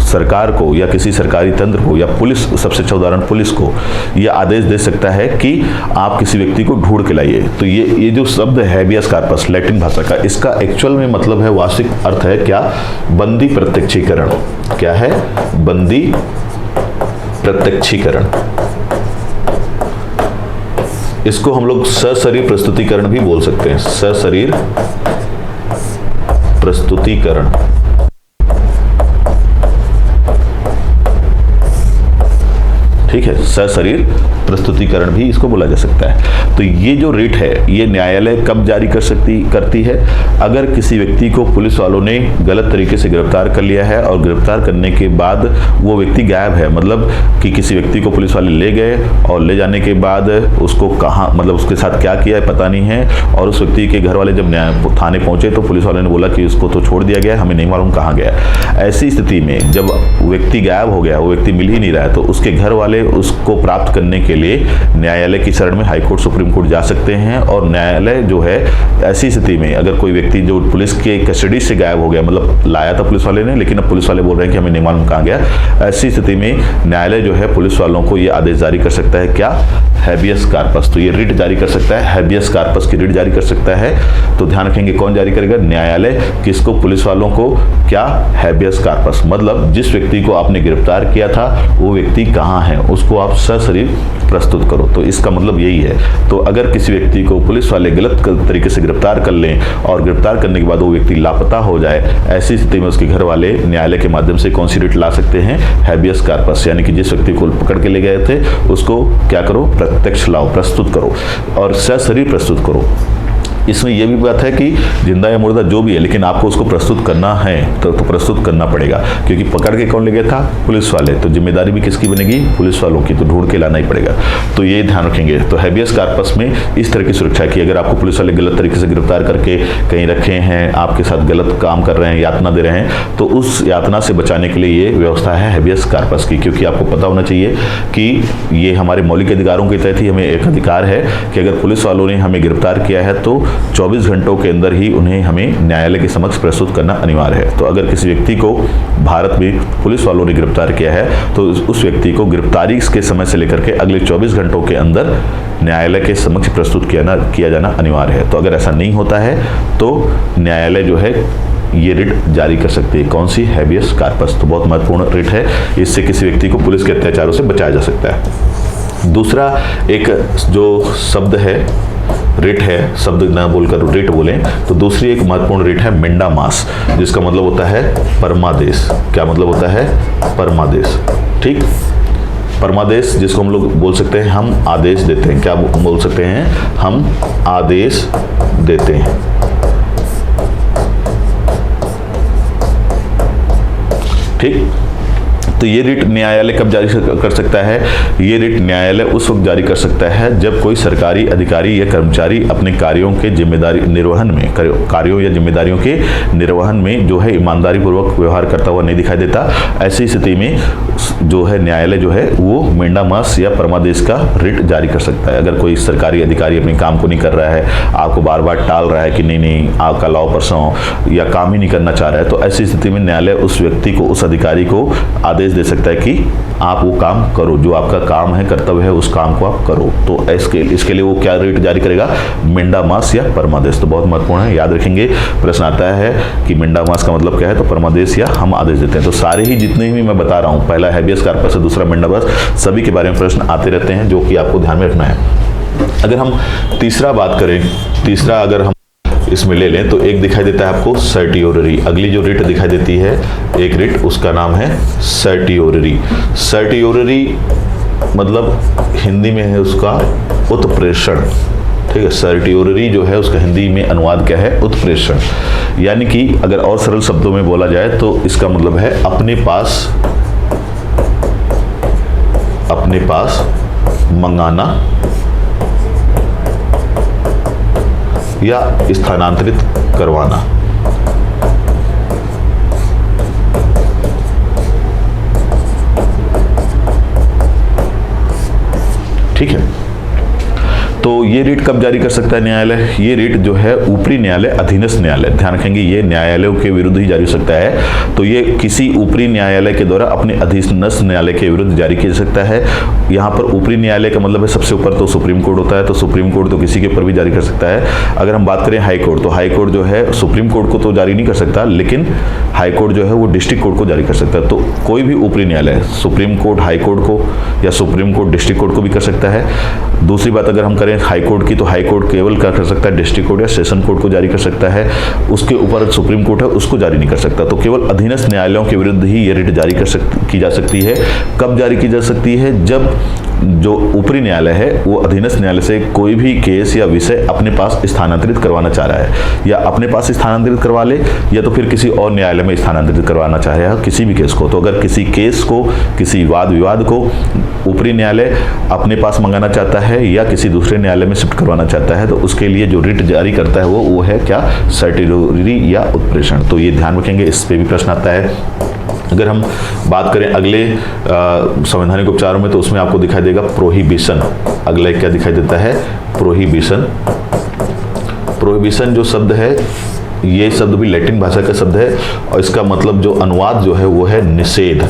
सरकार को या किसी सरकारी तंत्र को या पुलिस, सबसे अच्छा उदाहरण पुलिस को, यह आदेश दे सकता है कि आप किसी व्यक्ति को ढूंढ के लाइए। तो ये जो शब्द है हैबियस कॉर्पस लैटिन भाषा का, इसका एक्चुअल में मतलब है, वास्तविक अर्थ है क्या? बंदी प्रत्यक्षीकरण। क्या है? बंदी प्रत्यक्षीकरण। इसको हम लोग सशरीर प्रस्तुतिकरण भी बोल सकते हैं। सशरीर प्रस्तुतिकरण। ठीक है, सशरीर प्रस्तुतिकरण भी इसको बोला जा सकता है। तो ये जो रिट है, ये न्यायालय कब जारी करती है? अगर किसी व्यक्ति को पुलिस वालों ने गलत तरीके से गिरफ्तार कर लिया है और गिरफ्तार करने के बाद वो व्यक्ति गायब है, मतलब कि किसी व्यक्ति को पुलिस वाले ले गए और ले जाने के बाद उसको कहाँ, मतलब उसके साथ क्या किया है पता नहीं है, और उस व्यक्ति के घर वाले जब थाने पहुंचे तो पुलिस वाले ने बोला कि उसको तो छोड़ दिया गया, हमें नहीं मालूम कहाँ गया। ऐसी स्थिति में जब व्यक्ति गायब हो गया, वो व्यक्ति मिल ही नहीं रहा है, तो उसके घर वाले उसको प्राप्त करने के लिए न्यायालय की शरण में हाईकोर्ट, सुप्रीम कोर्ट जा सकते हैं। और न्यायालय जो है ऐसी स्थिति में, अगर कोई व्यक्ति जो पुलिस के कस्टडी से गायब हो गया, मतलब लाया था पुलिस वाले ने लेकिन अब पुलिस वाले बोल रहे हैं कि हमें नहीं मालूम कहाँ गया, ऐसी स्थिति में न्यायालय जो है पुलिस वालों को ये आदेश जारी कर सकता है। क्या? Habeas corpus. तो ये रिट जारी कर सकता है, हैबियस कॉर्पस की रिट जारी कर सकता है। तो ध्यान रखेंगे कौन जारी करेगा? न्यायालय। किसको? पुलिस वालों को। क्या? Habeas corpus. मतलब जिस व्यक्ति को आपने गिरफ्तार किया था वो व्यक्ति कहाँ है, उसको आप सशरीर प्रस्तुत करो। तो इसका मतलब यही है। तो अगर किसी व्यक्ति को पुलिस वाले गलत तरीके से गिरफ्तार कर लें और गिरफ्तार करने के बाद वो व्यक्ति लापता हो जाए, ऐसी स्थिति में उसके घर वाले न्यायालय के माध्यम से कौन सी रिट ला सकते हैं? Habeas corpus. यानी कि जिस व्यक्ति को पकड़ के ले गए थे उसको क्या करो? प्रत्यक्ष लाओ, प्रस्तुत करो और सशरीर प्रस्तुत करो। इसमें यह भी बात है कि जिंदा या मुर्दा जो भी है, लेकिन आपको उसको प्रस्तुत करना है तो प्रस्तुत करना पड़ेगा, क्योंकि पकड़ के कौन ले गया था? पुलिस वाले। तो जिम्मेदारी भी किसकी बनेगी? पुलिस वालों की। तो ढूंढ के लाना ही पड़ेगा। तो ये ध्यान रखेंगे। तो हैबियस कॉर्पस में इस तरह की सुरक्षा की, अगर आपको पुलिस वाले गलत तरीके से गिरफ्तार करके कहीं रखे हैं, आपके साथ गलत काम कर रहे हैं, यातना दे रहे हैं, तो उस यातना से बचाने के लिए ये व्यवस्था है हैबियस कॉर्पस की। क्योंकि आपको पता होना चाहिए कि ये हमारे मौलिक अधिकारों के तहत ही हमें एक अधिकार है कि अगर पुलिस वालों ने हमें गिरफ्तार किया है तो 24 घंटों के अंदर ही उन्हें हमें न्यायालय के समक्ष प्रस्तुत करना अनिवार्य है। तो अगर किसी व्यक्ति को भारत में पुलिस वालों ने गिरफ्तार किया है तो उस व्यक्ति को गिरफ्तारी के समय से लेकर के अगले 24 घंटों के अंदर न्यायालय के समक्ष प्रस्तुत किया जाना अनिवार्य है। तो अगर ऐसा नहीं होता है तो न्यायालय जो है ये रिट जारी कर सकती है। कौन सी? Habeas corpus. तो बहुत महत्वपूर्ण रिट है, इससे किसी व्यक्ति को पुलिस के अत्याचारों से बचाया जा सकता है। दूसरा एक जो शब्द है रिट है, शब्द ना बोलकर रिट बोलें, तो दूसरी एक महत्वपूर्ण रिट है मेंडामास, जिसका मतलब होता है परमादेश। क्या मतलब होता है? परमादेश। ठीक, परमादेश जिसको हम लोग बोल सकते हैं हम आदेश देते हैं। क्या बोल सकते हैं? हम आदेश देते हैं। ठीक, तो ये रिट न्यायालय कब जारी कर सकता है? ये रिट न्यायालय उस वक्त जारी कर सकता है जब कोई सरकारी अधिकारी या कर्मचारी अपने कार्यों के कार्यों या जिम्मेदारियों के निर्वहन में जो है ईमानदारी पूर्वक व्यवहार करता हुआ नहीं दिखाई देता। ऐसी स्थिति में जो है न्यायालय जो है वो मेंडामास या परमादेश का रिट जारी कर सकता है। अगर कोई सरकारी अधिकारी अपने काम को नहीं कर रहा है, आपको बार बार टाल रहा है कि नहीं आपका लाओ परसों, या काम ही नहीं करना चाह रहा है, तो ऐसी स्थिति में न्यायालय उस व्यक्ति को, उस अधिकारी को आदेश आदेश दे सकता है कि आप वो काम करो, जो आपका काम है, कर्तव्य है, उस काम को आप करो। तो इसके लिए वो क्या रिट जारी करेगा? मिंडामास या परमादेश। तो बहुत महत्वपूर्ण है, याद रखेंगे। प्रश्न आता है कि मिंडामास का मतलब क्या है, तो परमादेश या हम आदेश देते हैं। तो सारे ही जितने भी मैं बता रहा हूँ, पहला हैबियस कार्पस है, दूसरा मिंडामास, सभी के बारे में प्रश्न आते रहते हैं, जो कि आपको ध्यान में रखना है। अगर हम तीसरा बात करें, तीसरा अगर हम इसमें ले लें तो एक दिखाई देता है आपको सर्टियोररी। अगली जो रिट दिखाई देती है एक रिट, उसका नाम है सर्टियोररी। सर्टियोररी मतलब हिंदी में है उसका उत्प्रेषण। ठीक है, सर्टियोररी जो है उसका हिंदी में अनुवाद क्या है? उत्प्रेषण। यानी कि अगर और सरल शब्दों में बोला जाए तो इसका मतलब है अपने पास मंगाना या स्थानांतरित करवाना। ठीक है, तो ये रिट कब जारी कर सकता है न्यायालय? ये रिट जो है ऊपरी न्यायालय, अधीनस्थ न्यायालय, ध्यान रखेंगे ये न्यायालयों के विरुद्ध ही जारी हो सकता है। तो ये किसी ऊपरी न्यायालय के द्वारा अपने अधीनस्थ न्यायालय के विरुद्ध जारी किया जा सकता है। यहाँ पर ऊपरी न्यायालय का मतलब है सबसे ऊपर तो सुप्रीम कोर्ट होता है, तो सुप्रीम कोर्ट तो किसी के ऊपर भी जारी कर सकता है। अगर हम बात करें हाई कोर्ट, तो हाई कोर्ट जो है सुप्रीम कोर्ट को तो जारी नहीं कर सकता, लेकिन हाई कोर्ट जो है वो डिस्ट्रिक्ट कोर्ट को जारी कर सकता है। तो कोई भी ऊपरी न्यायालय, सुप्रीम कोर्ट हाई कोर्ट को, या सुप्रीम कोर्ट डिस्ट्रिक्ट कोर्ट को भी कर सकता है। दूसरी बात अगर हम करें हाई कोर्ट की, तो हाई कोर्ट केवल क्या कर सकता है? डिस्ट्रिक्ट कोर्ट या सेशन कोर्ट को जारी कर सकता है। उसके ऊपर सुप्रीम कोर्ट है, उसको जारी नहीं कर सकता। तो केवल अधीनस्थ न्यायालयों के विरुद्ध ही ये रिट जारी की जा सकती है। कब जारी की जा सकती है? जब जो ऊपरी न्यायालय है वो अधीनस्थ न्यायालय से कोई भी केस या विषय अपने पास स्थानांतरित करवाना चाह रहा है, या अपने पास स्थानांतरित करवा ले, या तो फिर किसी और न्यायालय में स्थानांतरित करवाना चाहे है किसी भी केस को। तो अगर किसी केस को, किसी वाद विवाद को ऊपरी न्यायालय अपने पास मंगाना चाहता है या किसी दूसरे न्यायालय में शिफ्ट करवाना चाहता है, तो उसके लिए जो रिट जारी करता है वो है क्या? सर्टियोररी या उत्प्रेषण। तो ये ध्यान रखेंगे, इस पे भी प्रश्न आता है। अगर हम बात करें अगले संवैधानिक उपचारों में, तो उसमें आपको दिखाई देगा प्रोहिबिशन। अगला क्या दिखाई देता है? प्रोहिबिशन। प्रोहिबिशन जो शब्द है, ये शब्द भी लैटिन भाषा का शब्द है, और इसका मतलब जो अनुवाद जो है वो है निषेध,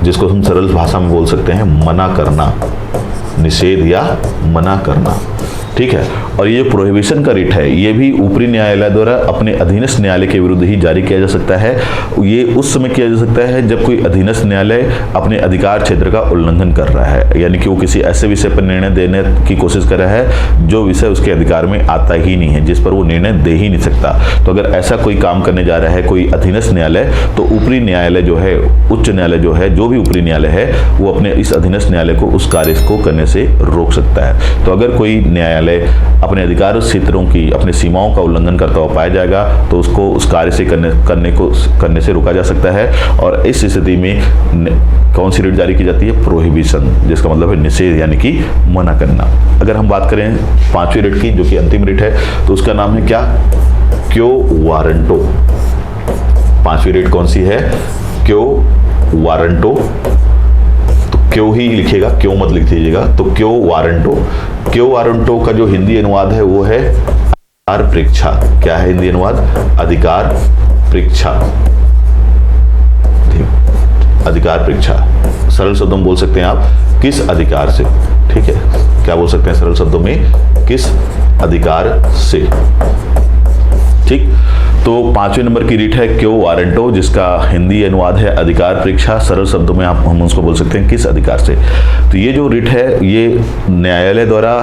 जिसको हम सरल भाषा में बोल सकते हैं मना करना, निषेध या मना करना। ठीक है, और ये प्रोहिबिशन का रिट है, ये भी ऊपरी न्यायालय द्वारा अपने अधीनस्थ न्यायालय के विरुद्ध ही जारी किया जा सकता है। ये उस समय किया जा सकता है जब कोई अधीनस्थ न्यायालय अपने अधिकार क्षेत्र का उल्लंघन कर रहा है, यानी कि वो किसी ऐसे विषय पर निर्णय देने की कोशिश कर रहा है जो विषय उसके अधिकार में आता ही नहीं है, जिस पर वो निर्णय दे ही नहीं सकता। तो अगर ऐसा कोई काम करने जा रहा है कोई अधीनस्थ न्यायालय, तो ऊपरी न्यायालय जो है, उच्च न्यायालय जो है, जो भी ऊपरी न्यायालय है, वो अपने इस अधीनस्थ न्यायालय को उस कार्य को करने से रोक सकता है। तो अगर कोई न्यायालय अपने अधिकार क्षेत्रों की, अपनी सीमाओं का उल्लंघन करता हुआ पाया जाएगा, तो उसको उस कार्य से करने से रोका जा सकता है। और इस स्थिति में कौन सी रिट जारी की जाती है? प्रोहिबिशन, जिसका मतलब है निषेध, यानी कि मना करना। अगर हम बात करें पांचवी रिट की, जो कि अंतिम रिट है, तो उसका नाम है क्या? क्यो वारंटो। पांचवी रिट कौन सी है? क्यो वारंटो। क्यों ही लिखेगा, क्यों मत लिख दीजिएगा। तो क्यों वारंटो। क्यों वारंटो का जो हिंदी अनुवाद है वो है अधिकार परीक्षा। क्या है हिंदी अनुवाद? अधिकार परीक्षा। अधिकार परीक्षा सरल शब्दों में बोल सकते हैं आप, किस अधिकार से। ठीक है, क्या बोल सकते हैं सरल शब्दों में? किस अधिकार से। ठीक, तो पांचवें नंबर की रिट है क्यो वारंटो, जिसका हिंदी अनुवाद है अधिकार परीक्षा। सरल शब्दों में हम उसको बोल सकते हैं किस अधिकार से। तो ये जो रिट है ये न्यायालय द्वारा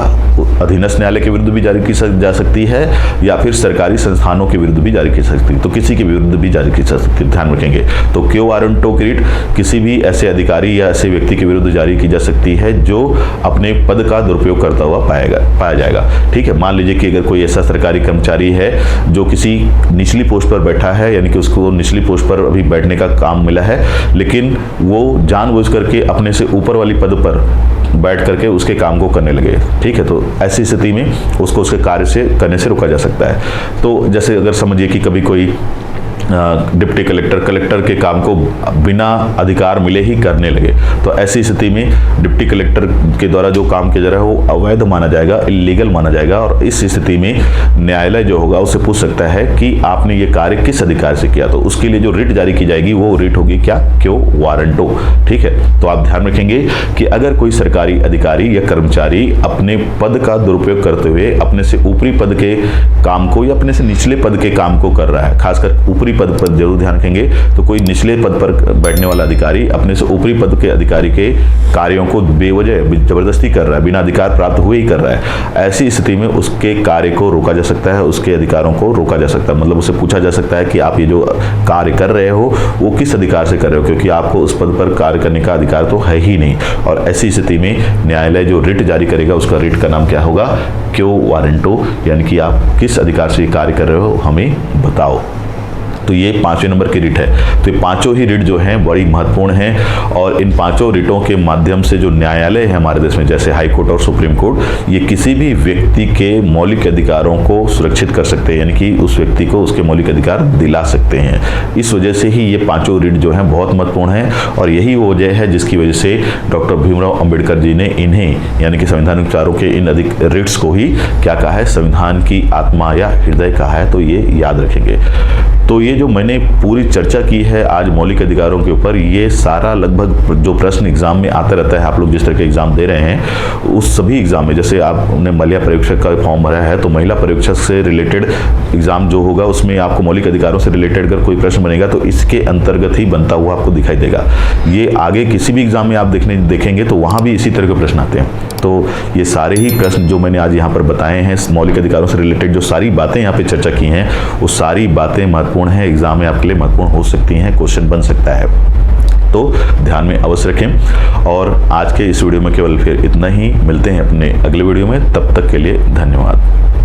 अधीनस्थ न्यायालय के विरुद्ध भी जारी की जा सकती है, या फिर सरकारी संस्थानों के विरुद्ध भी जारी की जा सकती है। तो किसी के विरुद्ध भी जारी की जा सकती है, ध्यान रखेंगे। तो क्यो वारंटो की रिट किसी भी ऐसे अधिकारी या ऐसे व्यक्ति के विरुद्ध जारी की जा सकती है जो अपने पद का दुरुपयोग करता हुआ पाया जाएगा। ठीक है, मान लीजिए कि अगर कोई ऐसा सरकारी कर्मचारी है जो किसी निचली पोस्ट पर बैठा है, यानी कि उसको निचली पोस्ट पर अभी बैठने का काम मिला है, लेकिन वो जानबूझ करके अपने से ऊपर वाली पद पर बैठ करके उसके काम को करने लगे। ठीक है, तो ऐसी स्थिति में उसको उसके कार्य से करने से रोका जा सकता है। तो जैसे अगर समझिए कि कभी कोई डिप्टी कलेक्टर कलेक्टर के काम को बिना अधिकार मिले ही करने लगे, तो ऐसी स्थिति में डिप्टी कलेक्टर के द्वारा जो काम किया जा रहा है वो अवैध माना जाएगा, इलीगल माना जाएगा। और इस स्थिति में न्यायालय जो होगा उससे पूछ सकता है कि आपने ये कार्य किस अधिकार से किया, तो उसके लिए जो रिट जारी की जाएगी वो रिट होगी क्या, क्यो वारंटो। ठीक है, तो आप ध्यान रखेंगे कि अगर कोई सरकारी अधिकारी या कर्मचारी अपने पद का दुरुपयोग करते हुए अपने से ऊपरी पद के काम को या अपने से निचले पद के काम को कर रहा है, खासकर ऊपरी पद पर जरूर ध्यान रखेंगे, तो कोई निचले पद पर बैठने वाला अधिकारी अपने से ऊपरी पद के अधिकारी के कार्यों को बेवजह जबरदस्ती कर रहा है, बिना अधिकार प्राप्त हुए ही कर रहा है, ऐसी स्थिति में उसके कार्य को रोका जा सकता है, उसके अधिकारों को रोका जा सकता है। मतलब उससे पूछा जा सकता है कि आप ये जो कार्य कर रहे हो वो किस अधिकार से कर रहे हो, क्योंकि आपको उस पद पर कार्य करने का अधिकार तो है ही नहीं। और ऐसी स्थिति में न्यायालय जो रिट जारी करेगा उसका रिट का नाम क्या होगा, क्यो वारंटो, यानी कि आप किस अधिकार से कार्य कर रहे हो हमें बताओ। तो ये 5वें नंबर की रिट है। तो ये पांचों ही रिट जो हैं बड़ी महत्वपूर्ण हैं, और इन पांचों रिटों के माध्यम से जो न्यायालय है हमारे देश में, जैसे हाई कोर्ट और सुप्रीम कोर्ट, ये किसी भी व्यक्ति के मौलिक अधिकारों को सुरक्षित कर सकते हैं, यानी कि उस व्यक्ति को उसके मौलिक अधिकार दिला सकते हैं। इस वजह से ही ये पांचों रिट जो हैं बहुत महत्वपूर्ण हैं, और यही वजह है जिसकी वजह से डॉक्टर भीमराव अंबेडकर जी ने इन्हें, यानी कि संवैधानिक विचारों के इन रिट्स को ही क्या कहा है, संविधान की आत्मा या हृदय कहा है। तो ये याद रखेंगे। तो ये जो मैंने पूरी चर्चा की है आज मौलिक अधिकारों के ऊपर, ये सारा लगभग जो प्रश्न एग्जाम में आता रहता है, आप लोग जिस तरह के एग्जाम दे रहे हैं उस सभी एग्जाम में, जैसे आपने महिला परीक्षक का फॉर्म भरा है तो महिला परीक्षक से रिलेटेड एग्जाम जो होगा उसमें आपको मौलिक अधिकारों से रिलेटेड अगर कोई प्रश्न बनेगा तो इसके अंतर्गत ही बनता हुआ आपको दिखाई देगा। ये आगे किसी भी एग्जाम में आप देखेंगे तो वहाँ भी इसी तरह के प्रश्न आते हैं। तो ये सारे ही प्रश्न जो मैंने आज यहाँ पर बताए हैं मौलिक अधिकारों से रिलेटेड, जो सारी बातें यहाँ पे चर्चा की हैं वो सारी बातें महत्वपूर्ण हैं, एग्जाम में आपके लिए महत्वपूर्ण हो सकती हैं, क्वेश्चन बन सकता है, तो ध्यान में अवश्य रखें। और आज के इस वीडियो में केवल फिर इतना ही, मिलते हैं अपने अगले वीडियो में, तब तक के लिए धन्यवाद।